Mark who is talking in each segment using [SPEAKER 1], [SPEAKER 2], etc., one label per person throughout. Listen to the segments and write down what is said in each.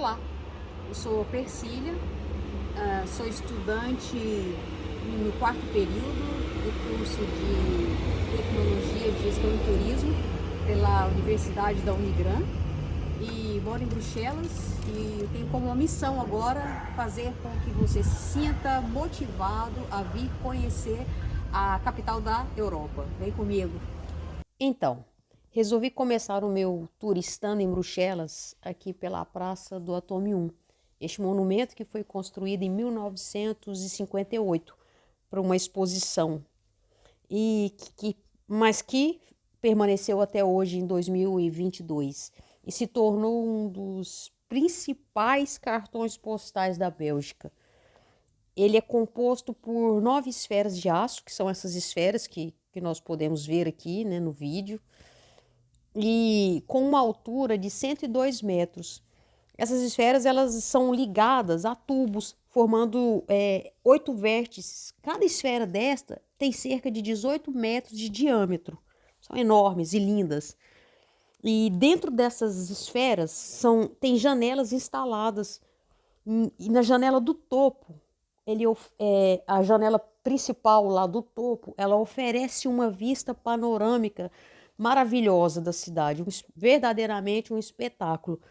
[SPEAKER 1] Olá, eu sou Persília, sou estudante no quarto período do curso de Tecnologia de Gestão e Turismo pela Universidade da Unigran e moro em Bruxelas e tenho como missão agora fazer com que você se sinta motivado a vir conhecer a capital da Europa. Vem comigo!
[SPEAKER 2] Então, resolvi começar o meu turistando em Bruxelas aqui pela Praça do Atomium. Este monumento que foi construído em 1958 para uma exposição mas que permaneceu até hoje em 2022 e se tornou um dos principais cartões postais da Bélgica. Ele é composto por 9 esferas de aço, que são essas esferas que nós podemos ver aqui, né, no vídeo, e com uma altura de 102 metros. Essas esferas elas são ligadas a tubos, formando 8 vértices. Cada esfera desta tem cerca de 18 metros de diâmetro. São enormes e lindas. E dentro dessas esferas tem janelas instaladas. E na janela do topo, a janela principal lá do topo, ela oferece uma vista panorâmica maravilhosa da cidade, verdadeiramente um espetáculo,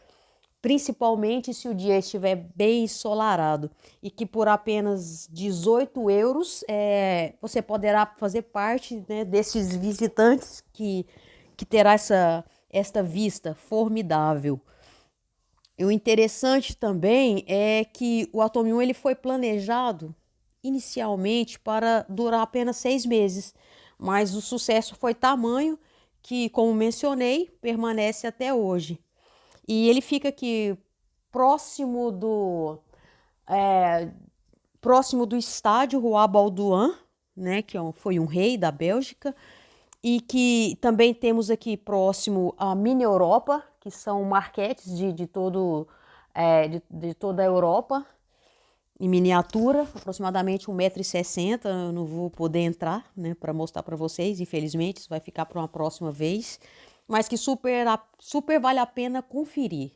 [SPEAKER 2] principalmente se o dia estiver bem ensolarado e que por apenas 18 euros você poderá fazer parte, né, desses visitantes que terá esta vista formidável. E o interessante também é que o Atomium ele foi planejado inicialmente para durar apenas 6 meses, mas o sucesso foi tamanho que, como mencionei, permanece até hoje. E ele fica aqui próximo do é, próximo do estádio Roi Baudouin, né, que foi um rei da Bélgica, e que também temos aqui próximo a Mini Europa, que são marquetes de toda a Europa, em miniatura, aproximadamente 1,60 m. Eu não vou poder entrar, né, para mostrar para vocês, infelizmente, isso vai ficar para uma próxima vez, mas que super vale a pena conferir.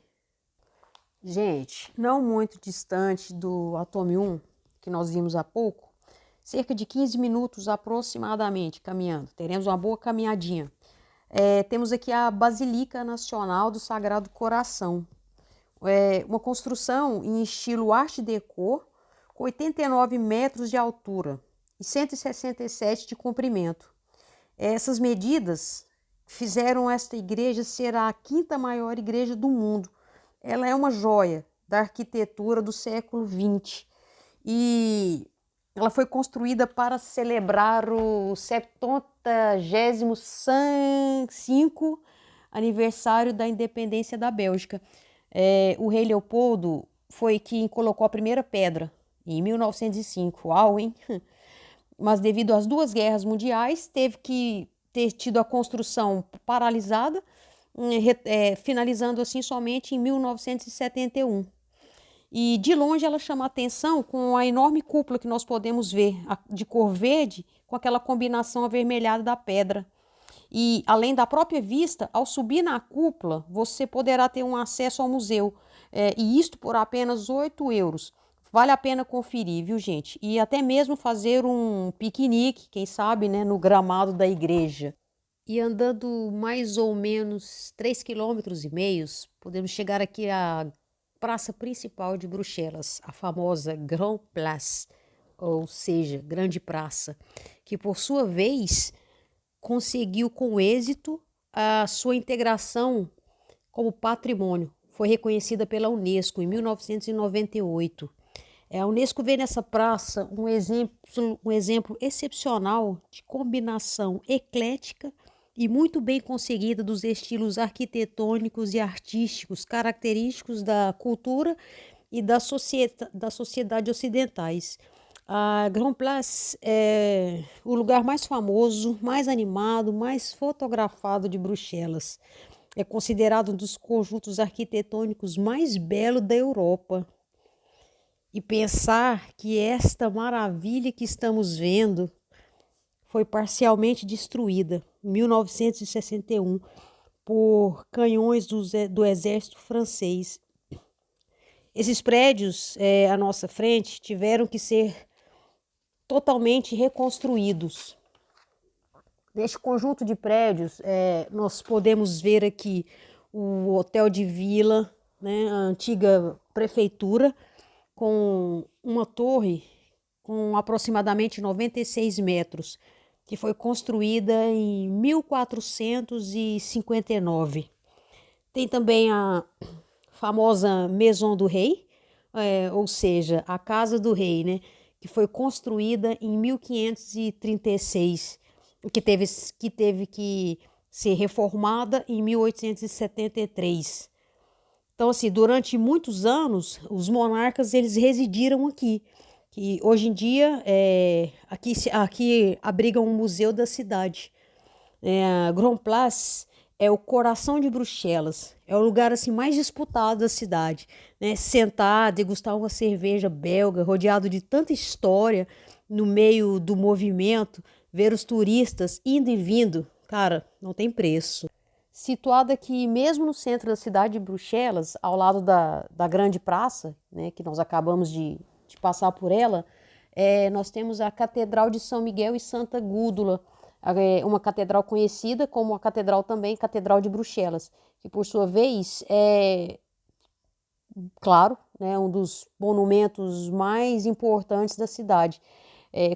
[SPEAKER 2] Gente, não muito distante do Atomium, que nós vimos há pouco, cerca de 15 minutos aproximadamente caminhando. Teremos uma boa caminhadinha. Temos aqui a Basílica Nacional do Sagrado Coração. Uma construção em estilo Art Deco, com 89 metros de altura e 167 de comprimento. Essas medidas fizeram esta igreja ser a quinta maior igreja do mundo. Ela é uma joia da arquitetura do século XX e ela foi construída para celebrar o 75º aniversário da independência da Bélgica. O rei Leopoldo foi quem colocou a primeira pedra em 1905. Uau, hein? Mas devido às 2 guerras mundiais, teve que ter tido a construção paralisada, finalizando assim somente em 1971. E de longe ela chama a atenção com a enorme cúpula que nós podemos ver, de cor verde, com aquela combinação avermelhada da pedra. E além da própria vista, ao subir na cúpula, você poderá ter um acesso ao museu, e isto por apenas 8 euros. Vale a pena conferir, viu, gente? E até mesmo fazer um piquenique, quem sabe, né, no gramado da igreja. E andando mais ou menos 3,5 km, podemos chegar aqui à praça principal de Bruxelas, a famosa Grand Place, ou seja, Grande Praça, que por sua vez conseguiu com êxito a sua integração como patrimônio. Foi reconhecida pela Unesco em 1998. A Unesco vê nessa praça um exemplo excepcional de combinação eclética e muito bem conseguida dos estilos arquitetônicos e artísticos característicos da cultura e da sociedade ocidentais. A Grand Place é o lugar mais famoso, mais animado, mais fotografado de Bruxelas. É considerado um dos conjuntos arquitetônicos mais belos da Europa. E pensar que esta maravilha que estamos vendo foi parcialmente destruída em 1961 por canhões do exército francês. Esses prédios à nossa frente tiveram que ser totalmente reconstruídos. Neste conjunto de prédios, nós podemos ver aqui o Hotel de Vila, né, a antiga prefeitura, com uma torre com aproximadamente 96 metros, que foi construída em 1459. Tem também a famosa Maison do Rei, ou seja, a Casa do Rei, né, que foi construída em 1536, que teve que ser reformada em 1873. Então, assim, durante muitos anos, os monarcas eles residiram aqui. Que hoje em dia aqui abriga um museu da cidade. A Grand Place é o coração de Bruxelas. É o lugar assim mais disputado da cidade, né? Sentar, degustar uma cerveja belga, rodeado de tanta história, no meio do movimento, ver os turistas indo e vindo, cara, não tem preço. Situado aqui mesmo no centro da cidade de Bruxelas, ao lado da grande praça, né, que nós acabamos de passar por ela, nós temos a Catedral de São Miguel e Santa Gúdula, uma catedral conhecida como a catedral também, Catedral de Bruxelas, que por sua vez é, claro, né, um dos monumentos mais importantes da cidade.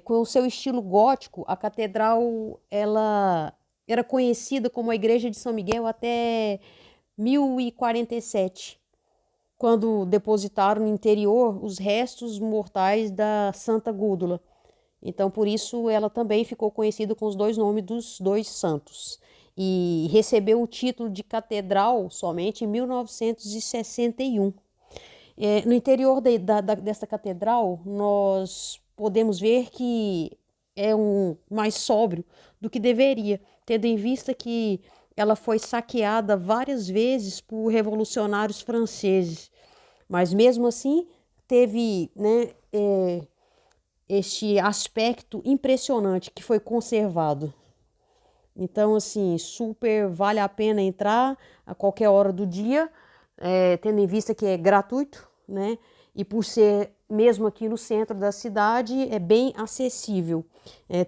[SPEAKER 2] Com o seu estilo gótico, a catedral ela era conhecida como a Igreja de São Miguel até 1047, quando depositaram no interior os restos mortais da Santa Gúdula. Então, por isso, ela também ficou conhecida com os dois nomes dos dois santos. E recebeu o título de catedral somente em 1961. No interior desta catedral, nós podemos ver que é mais sóbrio do que deveria, tendo em vista que ela foi saqueada várias vezes por revolucionários franceses. Mas mesmo assim, teve, né, este aspecto impressionante que foi conservado. Então, assim, super vale a pena entrar a qualquer hora do dia, tendo em vista que é gratuito, né? E por ser mesmo aqui no centro da cidade, é bem acessível,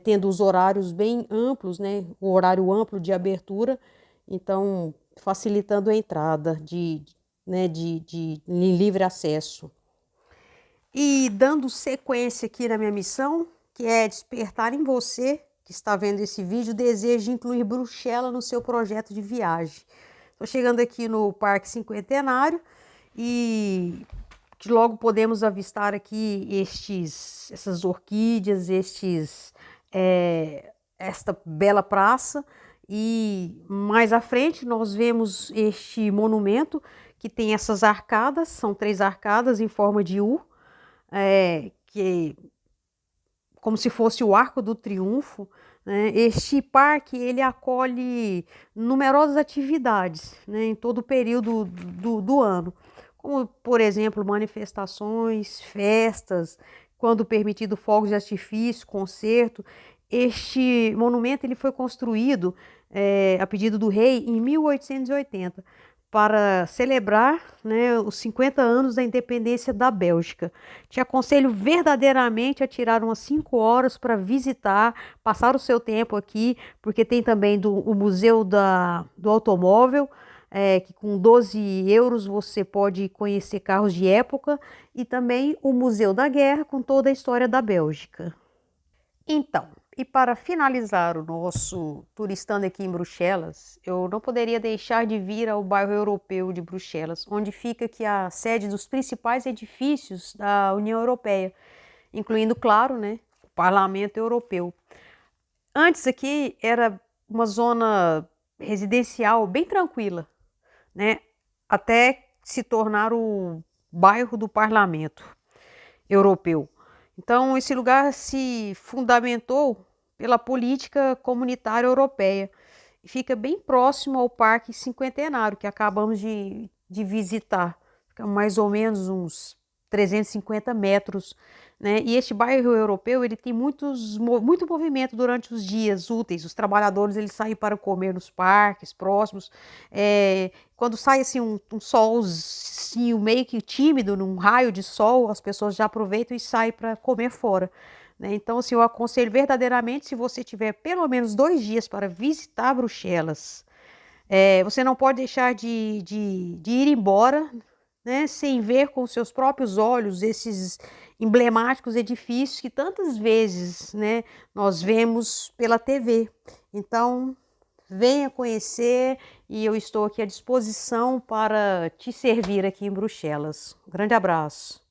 [SPEAKER 2] tendo os horários bem amplos, né? O horário amplo de abertura, então facilitando a entrada de livre acesso. E dando sequência aqui na minha missão, que é despertar em você, que está vendo esse vídeo, o desejo de incluir Bruxelas no seu projeto de viagem. Estou chegando aqui no Parque Cinquentenário e logo podemos avistar aqui essas orquídeas, esta bela praça. E mais à frente nós vemos este monumento que tem essas arcadas, são 3 arcadas em forma de U, que como se fosse o Arco do Triunfo, né? Este parque ele acolhe numerosas atividades, né, em todo o período do ano, como por exemplo manifestações, festas, quando permitido fogos de artifício, concerto. Este monumento ele foi construído a pedido do rei em 1880 para celebrar, né, os 50 anos da independência da Bélgica. Te aconselho verdadeiramente a tirar umas 5 horas para visitar, passar o seu tempo aqui, porque tem também o Museu do Automóvel, que com 12 euros você pode conhecer carros de época, e também o Museu da Guerra com toda a história da Bélgica. Então, e para finalizar o nosso turistando aqui em Bruxelas, eu não poderia deixar de vir ao bairro europeu de Bruxelas, onde fica aqui a sede dos principais edifícios da União Europeia, incluindo, claro, né, o Parlamento Europeu. Antes aqui era uma zona residencial bem tranquila, né, até se tornar o bairro do Parlamento Europeu. Então, esse lugar se fundamentou pela política comunitária europeia e fica bem próximo ao Parque Cinquentenário, que acabamos de visitar. Fica mais ou menos uns 350 metros né? E este bairro europeu, ele tem muito movimento durante os dias úteis. Os trabalhadores, eles saem para comer nos parques próximos. Quando sai assim um solzinho meio que tímido, num raio de sol, as pessoas já aproveitam e saem para comer fora, né? Então, assim, eu aconselho verdadeiramente, se você tiver pelo menos 2 dias para visitar Bruxelas, você não pode deixar de ir embora, né, sem ver com seus próprios olhos esses emblemáticos edifícios que tantas vezes, né, nós vemos pela TV. Então, venha conhecer e eu estou aqui à disposição para te servir aqui em Bruxelas. Um grande abraço.